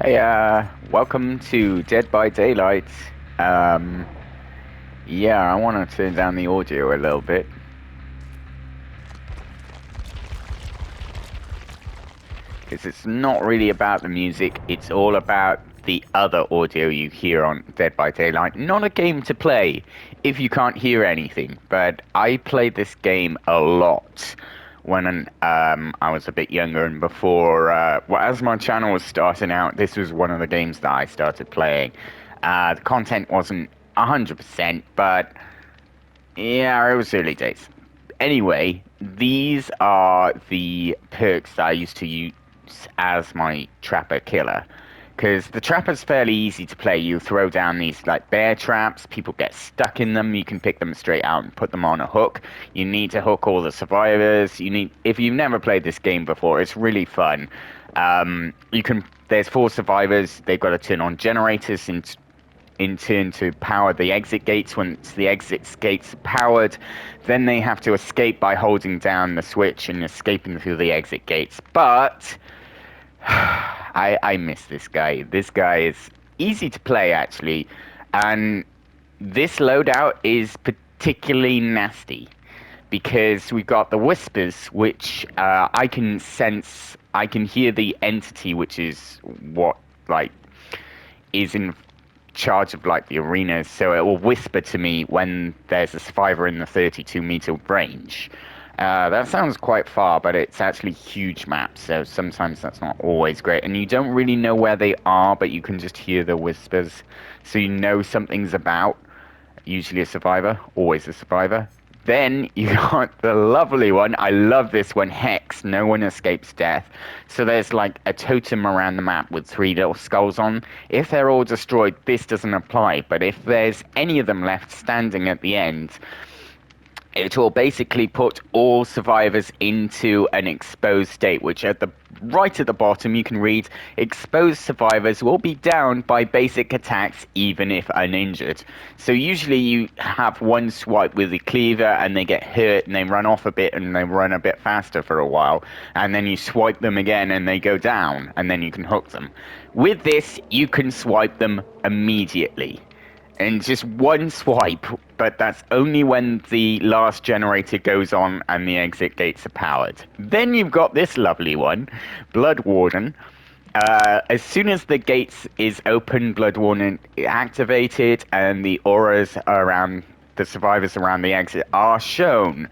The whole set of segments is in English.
Hey, welcome to Dead by Daylight. Um, yeah, I want to turn down the audio a little bit because it's not really about the music, it's all about the other audio you hear on Dead by Daylight. Not a game to play if you can't hear anything, but I played this game a lot when I was a bit younger and before, well, as my channel was starting out, this was one of the games that I started playing. The content wasn't 100%, but yeah, it was early days. Anyway, these are the perks that I used to use as my trapper killer. Because the trapper's fairly easy to play. You throw down these like bear traps, people get stuck in them, you can pick them straight out and put them on a hook. You need to hook all the survivors. If you've never played this game before, it's really fun. There's four survivors, they've got to turn on generators in turn to power the exit gates. Once the exit gates are powered, then they have to escape by holding down the switch and escaping through the exit gates. But I miss this guy. This guy is easy to play actually, and this loadout is particularly nasty because we've got the whispers, which I can sense. I can hear the entity, which is what like is in charge of like the arenas, so it will whisper to me when there's a survivor in the 32-meter range. That sounds quite far, but it's actually huge maps, so sometimes that's not always great. And you don't really know where they are, but you can just hear the whispers, so you know something's about. Usually a survivor, always a survivor. Then you got the lovely one. I love this one, Hex. No one escapes death. So there's like a totem around the map with three little skulls on. If they're all destroyed, this doesn't apply. But if there's any of them left standing at the end, it will basically put all survivors into an exposed state, which right at the bottom you can read, exposed survivors will be downed by basic attacks even if uninjured. So usually you have one swipe with the cleaver and they get hurt and they run off a bit and they run a bit faster for a while, and then you swipe them again and they go down and then you can hook them. With this you can swipe them immediately. And just one swipe, but that's only when the last generator goes on and the exit gates are powered. Then you've got this lovely one, Blood Warden. As soon as the gates is open, Blood Warden activated, and the auras around the survivors around the exit are shown.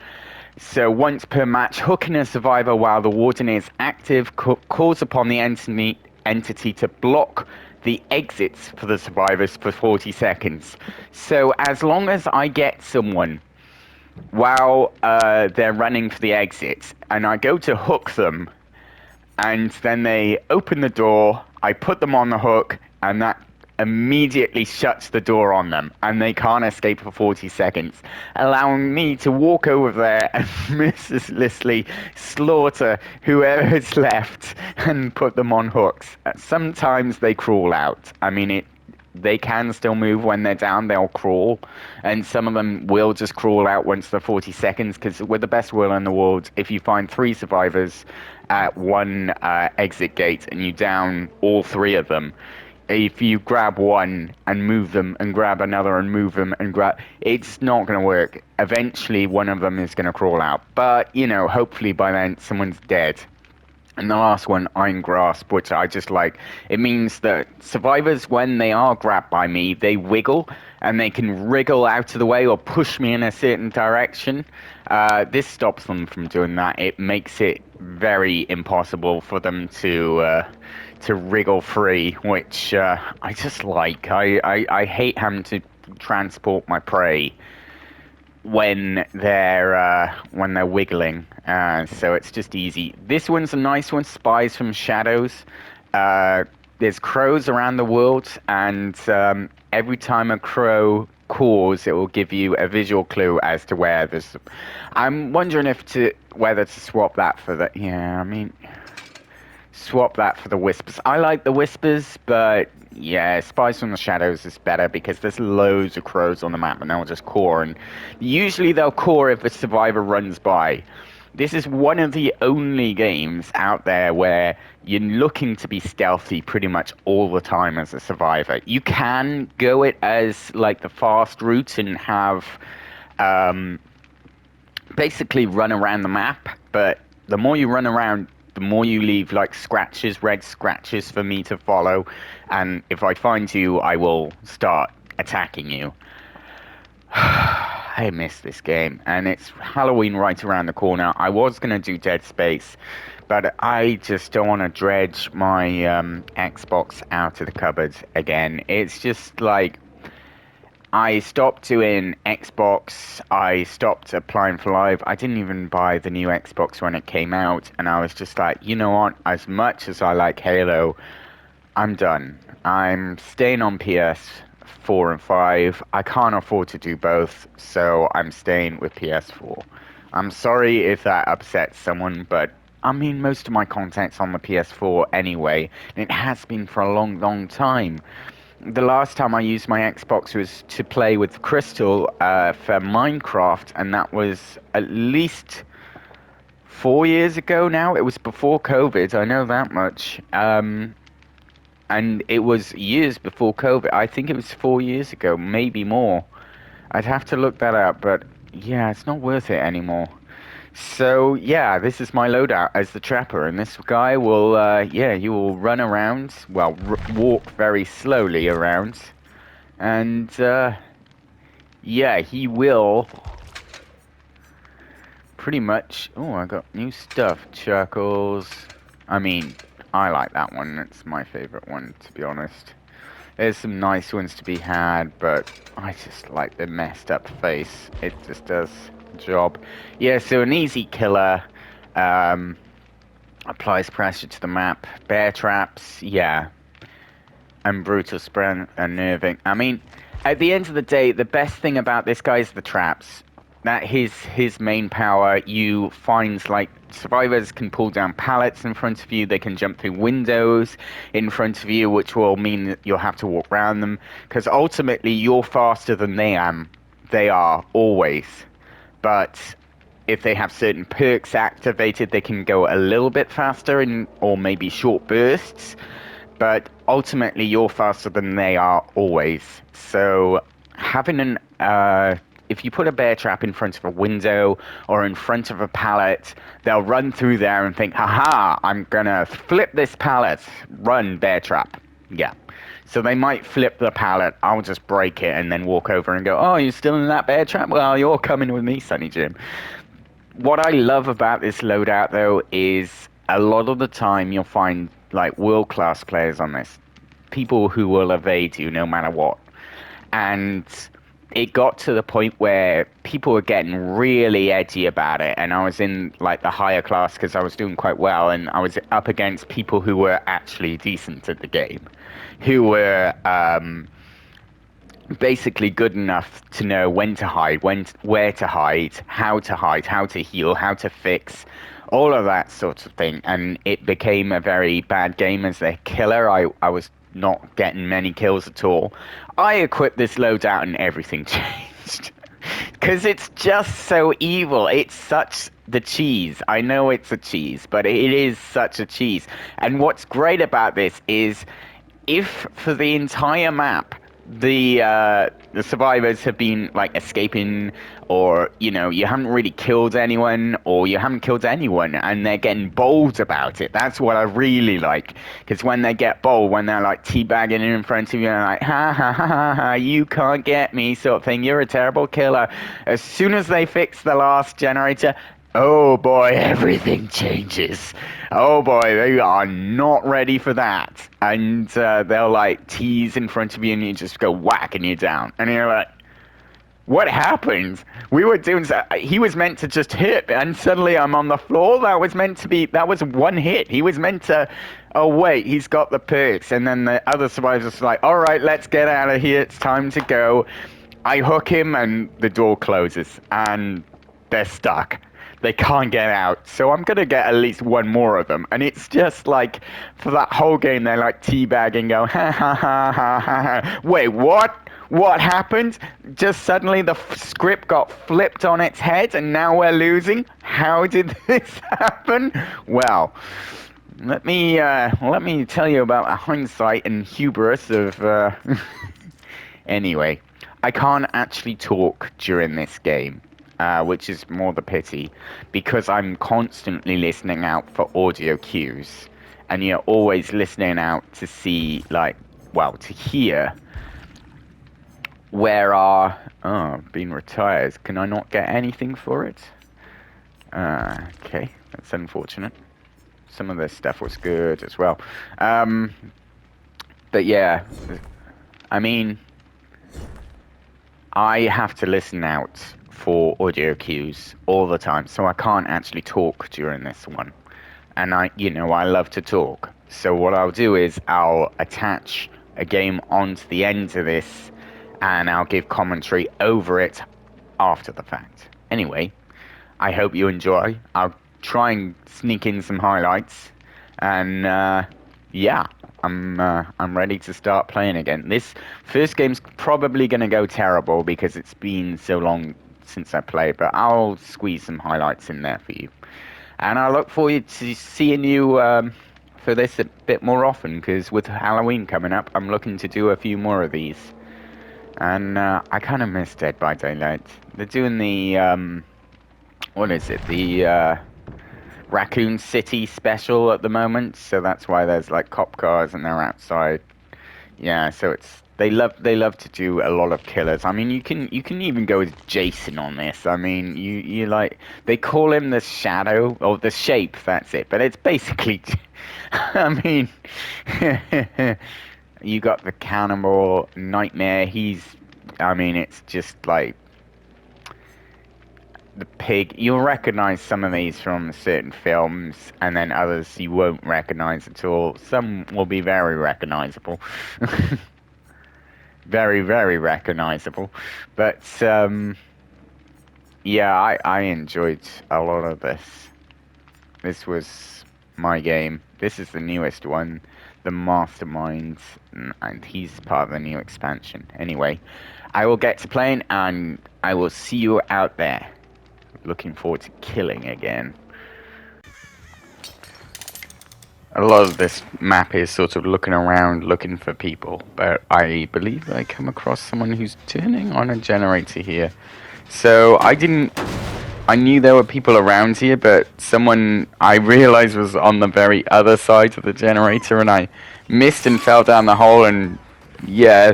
So once per match, hooking a survivor while the Warden is active calls upon the entity to block the exits for the survivors for 40 seconds. So as long as I get someone while they're running for the exits and I go to hook them and then they open the door, I put them on the hook and that immediately shuts the door on them and they can't escape for 40 seconds, allowing me to walk over there and mercilessly slaughter whoever's left and put them on hooks. Sometimes they crawl out. I mean, they can still move when they're down, they'll crawl, and some of them will just crawl out once they're 40 seconds, because with the best will in the world, if you find three survivors at one exit gate and you down all three of them, if you grab one and move them and grab another and move them and grab, it's not going to work. Eventually one of them is going to crawl out, but you know, hopefully by then someone's dead. And the last one, Iron Grasp, which I just like. It means that survivors, when they are grabbed by me, they wiggle and they can wriggle out of the way or push me in a certain direction. This stops them from doing that. It makes it very impossible for them to wriggle free, which I just like. I hate having to transport my prey when they're wiggling, so it's just easy. This one's a nice one, Spies from Shadows. There's crows around the world, and every time a crow caws, it will give you a visual clue as to where there's. I'm wondering whether to swap that for the. Yeah, I mean, swap that for the whispers. I like the whispers, but yeah, Spies from the Shadows is better because there's loads of crows on the map and they'll just core, and usually they'll core if a survivor runs by. This is one of the only games out there where you're looking to be stealthy pretty much all the time as a survivor. You can go it as like the fast route and have um, basically run around the map, but the more you run around, the more you leave like scratches, red scratches for me to follow, and if I find you, I will start attacking you. I miss this game, and it's Halloween right around the corner. I was gonna do Dead Space, but I just don't want to dredge my Xbox out of the cupboard again. It's just like I stopped doing Xbox. I stopped applying for Live. I didn't even buy the new Xbox when it came out, and I was just like, you know what? As much as I like Halo, I'm done. I'm staying on PS4 and 5. I can't afford to do both, so I'm staying with PS4. I'm sorry if that upsets someone, but I mean, most of my content's on the PS4 anyway, and it has been for a long, long time. The last time I used my Xbox was to play with Crystal for Minecraft, and that was at least 4 years ago now. It was before COVID, I know that much. And it was years before COVID. I think it was 4 years ago, maybe more. I'd have to look that up, but yeah, it's not worth it anymore. So yeah, this is my loadout as the trapper, and this guy will, yeah, he will run around, well, walk very slowly around, and yeah, he will pretty much. Oh, I got new stuff, Chuckles. I mean, I like that one. It's my favorite one, to be honest. There's some nice ones to be had, but I just like the messed up face. It just does the job. Yeah, so an easy killer. Um, applies pressure to the map. Bear traps, yeah. And brutal sprint, unnerving. I mean, at the end of the day, the best thing about this guy is the traps. That his main power. You find like survivors can pull down pallets in front of you. They can jump through windows in front of you, which will mean that you'll have to walk around them. Because ultimately, you're faster than they am. They are always. But if they have certain perks activated, they can go a little bit faster in, or maybe short bursts. But ultimately, you're faster than they are always. So having an if you put a bear trap in front of a window or in front of a pallet, they'll run through there and think, haha, I'm gonna flip this pallet. Run, bear trap. Yeah. So they might flip the pallet, I'll just break it and then walk over and go, oh, you're still in that bear trap? Well, you're coming with me, Sonny Jim. What I love about this loadout, though, is a lot of the time you'll find, like, world-class players on this. People who will evade you no matter what. And it got to the point where people were getting really edgy about it, and I was in like the higher class because I was doing quite well, and I was up against people who were actually decent at the game, who were basically good enough to know when to hide, where to hide, how to heal, how to fix, all of that sort of thing, and it became a very bad game as a killer. I was not getting many kills at all. I equipped this loadout and everything changed. Because it's just so evil. It's such the cheese. I know it's a cheese, but it is such a cheese. And what's great about this is if for the entire map the survivors have been like escaping, or you haven't really killed anyone, or you haven't killed anyone, and they're getting bold about it. That's what I really like, because when they get bold, when they're like teabagging in front of you and like ha ha ha ha ha, you can't get me sort of thing, you're a terrible killer. As soon as they fix the last generator, oh boy, everything changes. Oh boy, they are not ready for that. And they'll like tease in front of you and you just go whack and you're down. And you're like, what happened? We were doing, he was meant to just hit and suddenly I'm on the floor. That was one hit. He was meant to, oh wait, he's got the perks. And then the other survivors are like, all right, let's get out of here. It's time to go. I hook him and the door closes and they're stuck. They can't get out, so I'm gonna get at least one more of them. And it's just like, for that whole game, they're like teabagging, go ha ha ha ha ha ha. Wait, what? What happened? Just suddenly the script got flipped on its head and now we're losing? How did this happen? Well, let me tell you about hindsight and hubris of Anyway, I can't actually talk during this game, which is more the pity, because I'm constantly listening out for audio cues, and you're always listening out to see, like, well, to hear where our... Oh, been retired. Can I not get anything for it? Okay, that's unfortunate. Some of this stuff was good as well. But yeah, I mean... I have to listen out for audio cues all the time, so I can't actually talk during this one. And I love to talk. So what I'll do is I'll attach a game onto the end of this, and I'll give commentary over it after the fact. Anyway, I hope you enjoy. I'll try and sneak in some highlights, and yeah. I'm ready to start playing again. This first game's probably going to go terrible because it's been so long since I played, but I'll squeeze some highlights in there for you. And I look forward to seeing you for this a bit more often, because with Halloween coming up, I'm looking to do a few more of these. And I kind of miss Dead by Daylight. They're doing the, what is it, the Raccoon City special at the moment, so that's why there's like cop cars and they're outside. Yeah, so it's they love to do a lot of killers. I mean, you can even go with Jason on this. I mean, you like, they call him the Shadow or the Shape. That's it, but it's basically, I mean, you got the Cannibal Nightmare. I mean, it's just like the Pig. You'll recognize some of these from certain films, and then others you won't recognize at all. Some will be very recognizable. Very, very recognizable. But, yeah, I enjoyed a lot of this. This was my game. This is the newest one, the Mastermind, and he's part of the new expansion. Anyway, I will get to playing, and I will see you out there. Looking forward to killing again. A lot of this map is sort of looking around, looking for people, but I believe I come across someone who's turning on a generator here. So I knew there were people around here, but someone I realized was on the very other side of the generator, and I missed and fell down the hole. And yeah,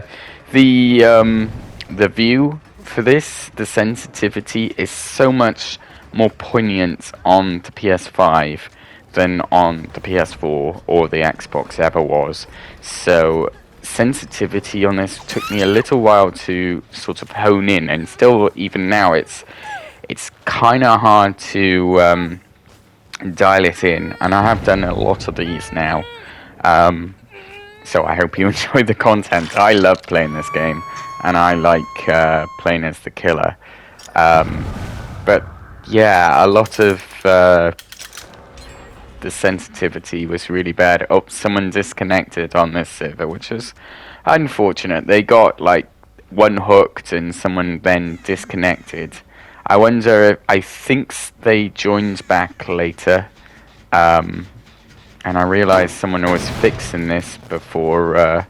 the view for this, the sensitivity is so much more poignant on the PS5 than on the PS4 or the Xbox ever was. So sensitivity on this took me a little while to sort of hone in, and still even now it's kind of hard to dial it in, and I have done a lot of these now. So I hope you enjoy the content. I love playing this game, and I like playing as the killer. But yeah, a lot of the sensitivity was really bad. Oh, someone disconnected on this server, which was unfortunate. They got like one hooked and someone then disconnected. I wonder if, I think they joined back later, and I realized someone was fixing this before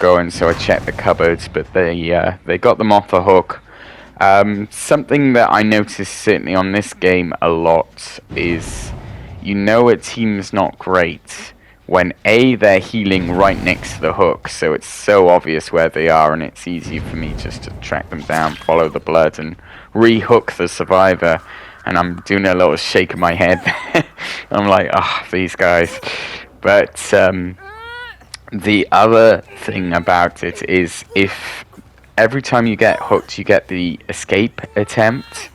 going, so I checked the cupboards, but they got them off the hook. Something that I noticed certainly on this game a lot is, a team's not great when they're healing right next to the hook, so it's so obvious where they are, and it's easy for me just to track them down, follow the blood, and re-hook the survivor. And I'm doing a little shake of my head. I'm like, these guys. But the other thing about it is, if every time you get hooked, you get the escape attempt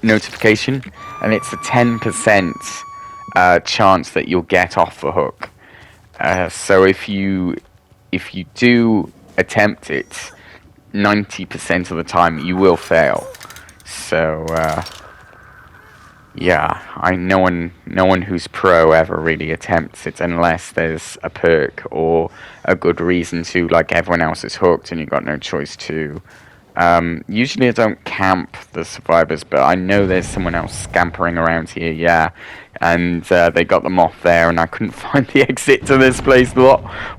notification, and it's a 10% chance that you'll get off the hook. So if you do attempt it, 90% of the time you will fail. So Yeah, no one who's pro ever really attempts it unless there's a perk or a good reason to, like everyone else is hooked and you've got no choice to. Usually I don't camp the survivors, but I know there's someone else scampering around here, yeah. And they got them off there and I couldn't find the exit to this place.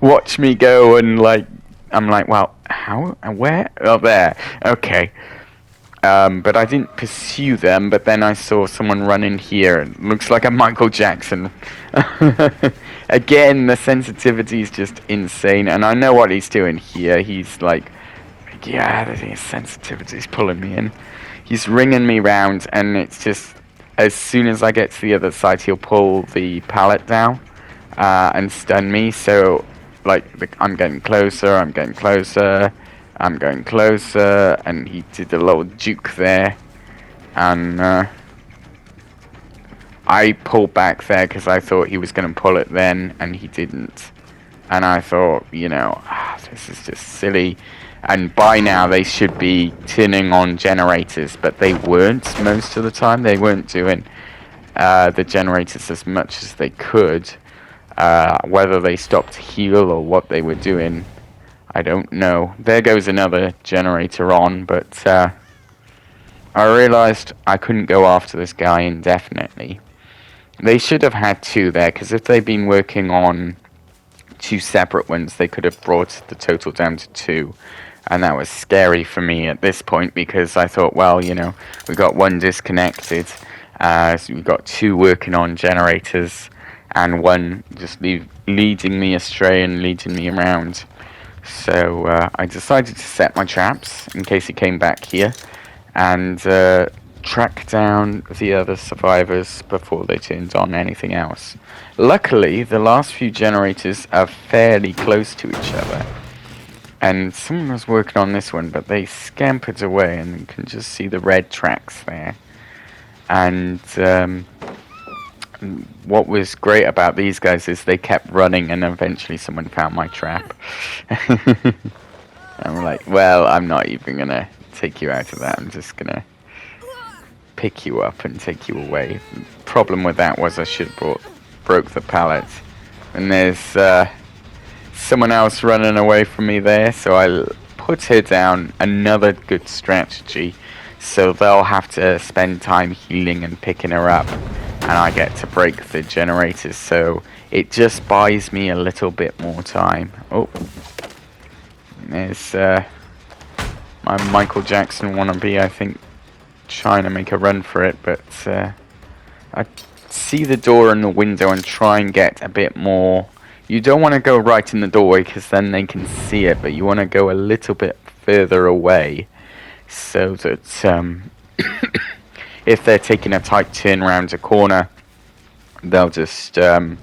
Watch me go and like, I'm like, well, how, where? Oh, there. Okay. But I didn't pursue them, but then I saw someone run in here. It looks like a Michael Jackson. Again, the sensitivity is just insane, and I know what he's doing here. He's like, yeah, his sensitivity's pulling me in. He's ringing me round, and it's just, as soon as I get to the other side, he'll pull the pallet down and stun me. So, like, I'm getting closer, I'm getting closer. I'm going closer, and he did a little juke there, and I pulled back there because I thought he was going to pull it then, and he didn't. And I thought, this is just silly. And by now they should be turning on generators, but they weren't most of the time. They weren't doing the generators as much as they could. Whether they stopped to heal or what they were doing, I don't know. There goes another generator on, but I realized I couldn't go after this guy indefinitely. They should have had two there, because if they'd been working on two separate ones, they could have brought the total down to two. And that was scary for me at this point, because I thought, well, we got one disconnected, so we got two working on generators, and one just leading me astray and leading me around. So I decided to set my traps in case he came back here, and track down the other survivors before they turned on anything else. Luckily, the last few generators are fairly close to each other, and someone was working on this one, but they scampered away, and you can just see the red tracks there. And what was great about these guys is they kept running, and eventually someone found my trap. I'm like, well, I'm not even gonna take you out of that. I'm just gonna pick you up and take you away. The problem with that was I should have broke the pallet. And there's someone else running away from me there, so I put her down. Another good strategy. So they'll have to spend time healing and picking her up, and I get to break the generators, so it just buys me a little bit more time. Oh, there's my Michael Jackson wannabe, I think, trying to make a run for it, but I see the door and the window and try and get a bit more. You don't want to go right in the doorway because then they can see it, but you want to go a little bit further away so that if they're taking a tight turn around a corner, they'll just they'll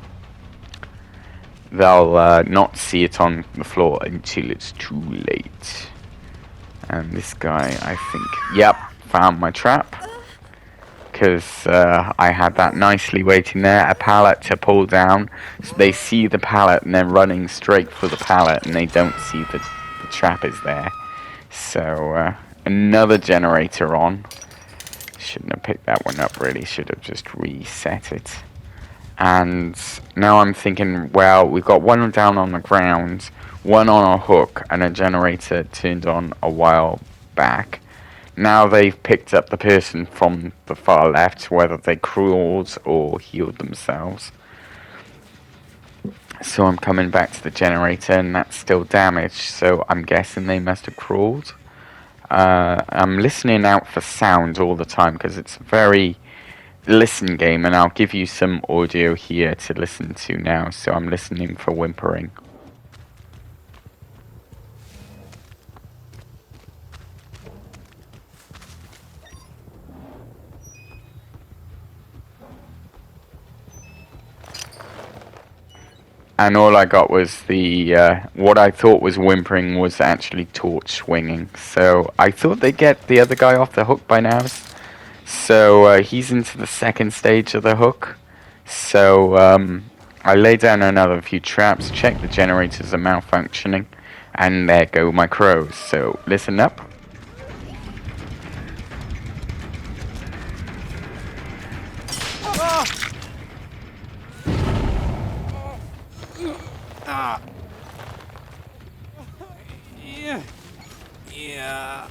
not see it on the floor until it's too late. And this guy, I think, yep, found my trap, because I had that nicely waiting there, a pallet to pull down. So they see the pallet and they're running straight for the pallet, and they don't see the trap is there. So another generator on. Shouldn't have picked that one up, really. Should have just reset it. And now I'm thinking, well, we've got one down on the ground, one on a hook, and a generator turned on a while back. Now they've picked up the person from the far left, whether they crawled or healed themselves. So I'm coming back to the generator, and that's still damaged, so I'm guessing they must have crawled. I'm listening out for sound all the time, because it's a very listen game, and I'll give you some audio here to listen to now. So I'm listening for whimpering. And all I got was the, what I thought was whimpering was actually torch swinging. So I thought they'd get the other guy off the hook by now. So he's into the second stage of the hook. So I lay down another few traps, check the generators are malfunctioning, and there go my crows. So listen up. Yeah. Yeah.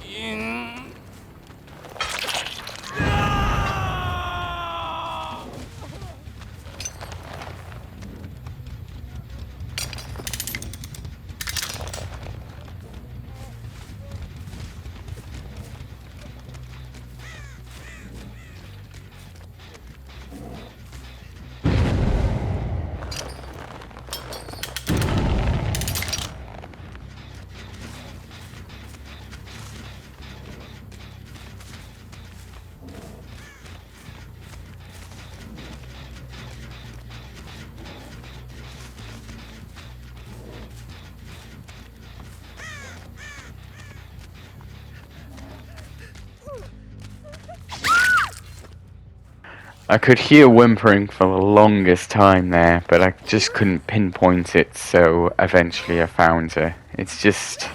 I could hear whimpering for the longest time there, but I just couldn't pinpoint it, so eventually I found her. It's just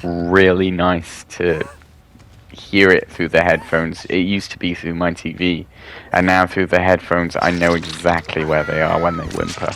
really nice to hear it through the headphones. It used to be through my TV, and now through the headphones I know exactly where they are when they whimper.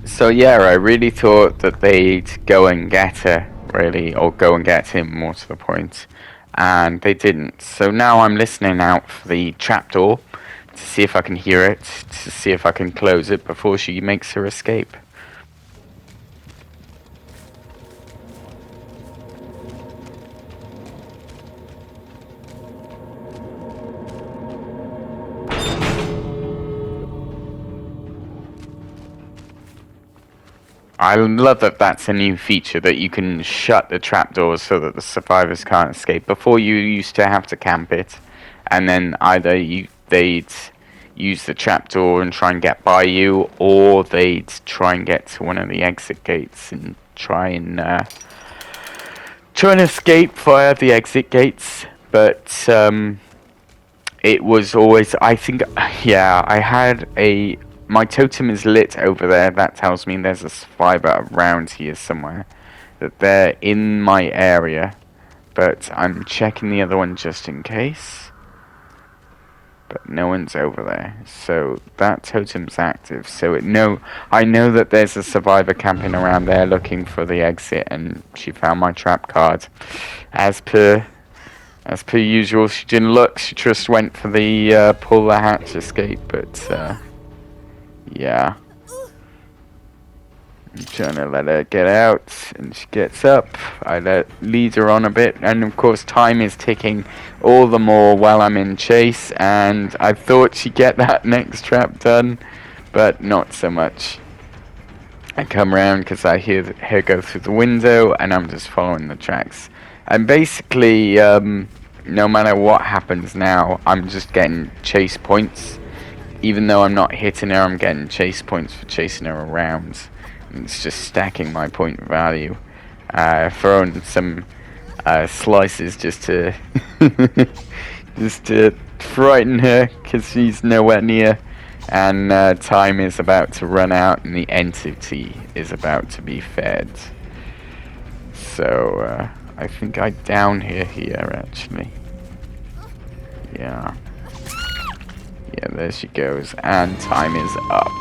So yeah, I really thought that they'd go and get her, really, or go and get him, more to the point, and they didn't. So now I'm listening out for the trapdoor to see if I can hear it, to see if I can close it before she makes her escape. I love that that's a new feature, that you can shut the trapdoors so that the survivors can't escape. Before, you used to have to camp it, and then either they'd use the trapdoor and try and get by you, or they'd try and get to one of the exit gates and try and escape via the exit gates. But it was always, I think, yeah, I had a... My totem is lit over there. That tells me there's a survivor around here somewhere. That they're in my area. But I'm checking the other one just in case. but no one's over there. So that totem's active. So I know that there's a survivor camping around there looking for the exit, and she found my trap card. As per usual, she didn't look. She just went for the pull the hatch escape. But yeah. I'm trying to let her get out, and she gets up. I lead her on a bit, and of course time is ticking all the more while I'm in chase, and I thought she'd get that next trap done, but not so much. I come round because I hear her go through the window, and I'm just following the tracks. And basically, no matter what happens now, I'm just getting chase points. Even though I'm not hitting her, I'm getting chase points for chasing her around. It's just stacking my point value. Throwing some slices just to just to frighten her because she's nowhere near, and time is about to run out and the entity is about to be fed. So I think I down here actually. Yeah. Yeah, there she goes, and time is up.